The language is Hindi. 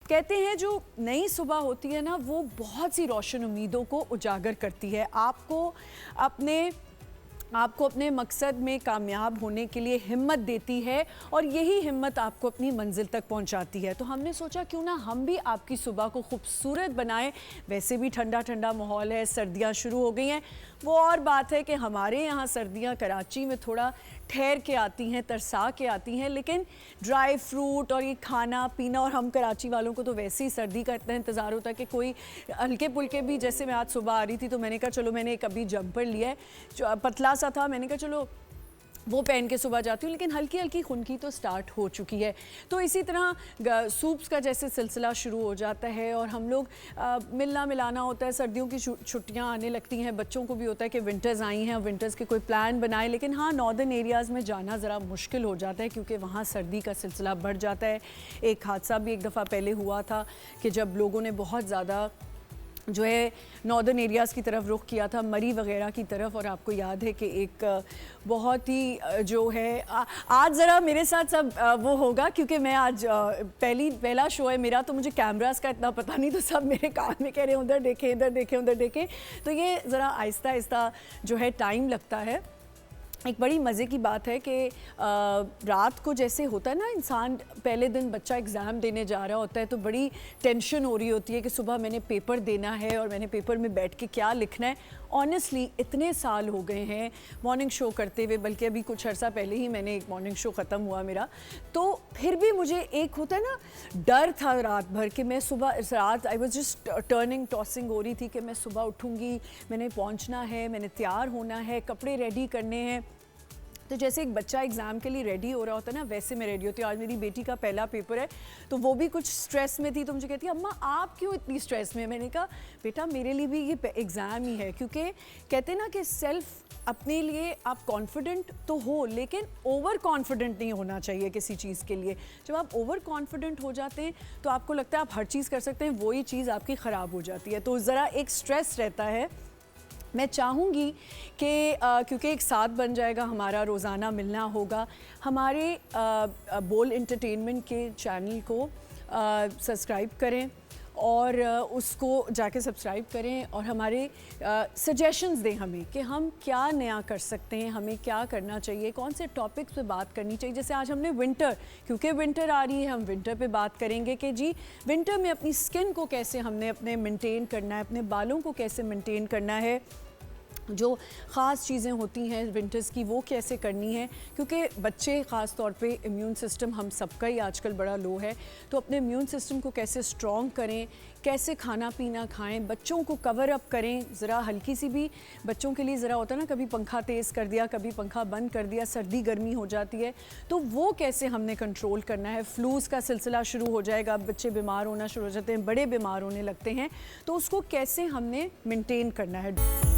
कहते हैं जो नई सुबह होती है ना, वो बहुत सी रोशन उम्मीदों को उजागर करती है। आपको अपने मकसद में कामयाब होने के लिए हिम्मत देती है और यही हिम्मत आपको अपनी मंजिल तक पहुंचाती है। तो हमने सोचा क्यों ना हम भी आपकी सुबह को खूबसूरत बनाएं। वैसे भी ठंडा ठंडा माहौल है, सर्दियां शुरू हो गई हैं। वो और बात है कि हमारे यहाँ सर्दियां कराची में थोड़ा ठहर के आती हैं, तरसा के आती हैं, लेकिन ड्राई फ्रूट और ये खाना पीना, और हम कराची वालों को तो वैसे ही सर्दी का इतना इंतज़ार होता है कि कोई हल्के पुल्के भी, जैसे मैं आज सुबह आ रही थी तो मैंने कहा चलो, मैंने एक अभी जंपर लिया है जो पतला सा था, मैंने कहा चलो वो पहन के सुबह जाती हूँ, लेकिन हल्की हल्की खुनकी तो स्टार्ट हो चुकी है। तो इसी तरह सूप्स का जैसे सिलसिला शुरू हो जाता है और हम लोग मिलना मिलाना होता है। सर्दियों की छुट्टियाँ आने लगती हैं, बच्चों को भी होता है कि विंटर्स आई हैं, विंटर्स के कोई प्लान बनाए। लेकिन हाँ, नॉर्दर्न एरियाज़ में जाना ज़रा मुश्किल हो जाता है क्योंकि वहाँ सर्दी का सिलसिला बढ़ जाता है। एक हादसा भी एक दफ़ा पहले हुआ था कि जब लोगों ने बहुत ज़्यादा जो है नॉर्दर्न एरियाज़ की तरफ रुख किया था, मरी वगैरह की तरफ। और आपको याद है कि एक बहुत ही जो है आज ज़रा मेरे साथ सब वो होगा क्योंकि मैं आज पहला शो है मेरा, तो मुझे कैमरास का इतना पता नहीं, तो सब मेरे कान में कह रहे हैं उधर देखें, इधर देखें, उधर देखें। तो ये ज़रा आहिस्ता आहिस्ता जो है टाइम लगता है। एक बड़ी मज़े की बात है कि रात को जैसे होता है ना, इंसान पहले दिन बच्चा एग्ज़ाम देने जा रहा होता है तो बड़ी टेंशन हो रही होती है कि सुबह मैंने पेपर देना है और मैंने पेपर में बैठ के क्या लिखना है। ऑनेस्टली इतने साल हो गए हैं मॉर्निंग शो करते हुए, बल्कि अभी कुछ अर्सा पहले ही मैंने एक मॉर्निंग शो ख़त्म हुआ मेरा, तो फिर भी मुझे एक होता है ना डर था रात भर कि मैं सुबह रात आई वॉज जस्ट टॉसिंग हो रही थी कि मैं सुबह उठूँगी, मैंने पहुँचना है, मैंने तैयार होना है, कपड़े रेडी करने हैं। तो जैसे एक बच्चा एग्ज़ाम के लिए रेडी हो रहा होता है ना, वैसे मैं रेडी होती हूँ। आज मेरी बेटी का पहला पेपर है तो वो भी कुछ स्ट्रेस में थी, तो मुझे कहती है अम्मा आप क्यों इतनी स्ट्रेस में। मैंने कहा बेटा मेरे लिए भी ये एग्ज़ाम ही है, क्योंकि कहते हैं ना कि सेल्फ अपने लिए आप कॉन्फिडेंट तो हो, लेकिन ओवर कॉन्फिडेंट नहीं होना चाहिए किसी चीज़ के लिए। जब आप ओवर कॉन्फिडेंट हो जाते हैं तो आपको लगता है आप हर चीज़ कर सकते हैं, वही चीज़ आपकी ख़राब हो जाती है। तो ज़रा एक स्ट्रेस रहता है। मैं चाहूँगी कि क्योंकि एक साथ बन जाएगा हमारा, रोज़ाना मिलना होगा, हमारे बोल एंटरटेनमेंट के चैनल को सब्सक्राइब करें और उसको जाके सब्सक्राइब करें और हमारे सजेशंस दें हमें कि हम क्या नया कर सकते हैं, हमें क्या करना चाहिए, कौन से टॉपिक्स पे बात करनी चाहिए। जैसे आज हमने विंटर, क्योंकि विंटर आ रही है, हम विंटर पे बात करेंगे कि जी विंटर में अपनी स्किन को कैसे हमने अपने मेंटेन करना है, अपने बालों को कैसे मेंटेन करना है, जो ख़ास चीज़ें होती हैं विंटर्स की वो कैसे करनी है। क्योंकि बच्चे ख़ास तौर पे इम्यून सिस्टम हम सबका ही आजकल बड़ा लो है, तो अपने इम्यून सिस्टम को कैसे स्ट्रॉन्ग करें, कैसे खाना पीना खाएं, बच्चों को कवर अप करें। ज़रा हल्की सी भी बच्चों के लिए ज़रा होता है ना, कभी पंखा तेज़ कर दिया, कभी पंखा बंद कर दिया, सर्दी गर्मी हो जाती है, तो वो कैसे हमने कंट्रोल करना है। फ्लूज़ का सिलसिला शुरू हो जाएगा, बच्चे बीमार होना शुरू हो जाते हैं, बड़े बीमार होने लगते हैं, तो उसको कैसे हमने मेंटेन करना है।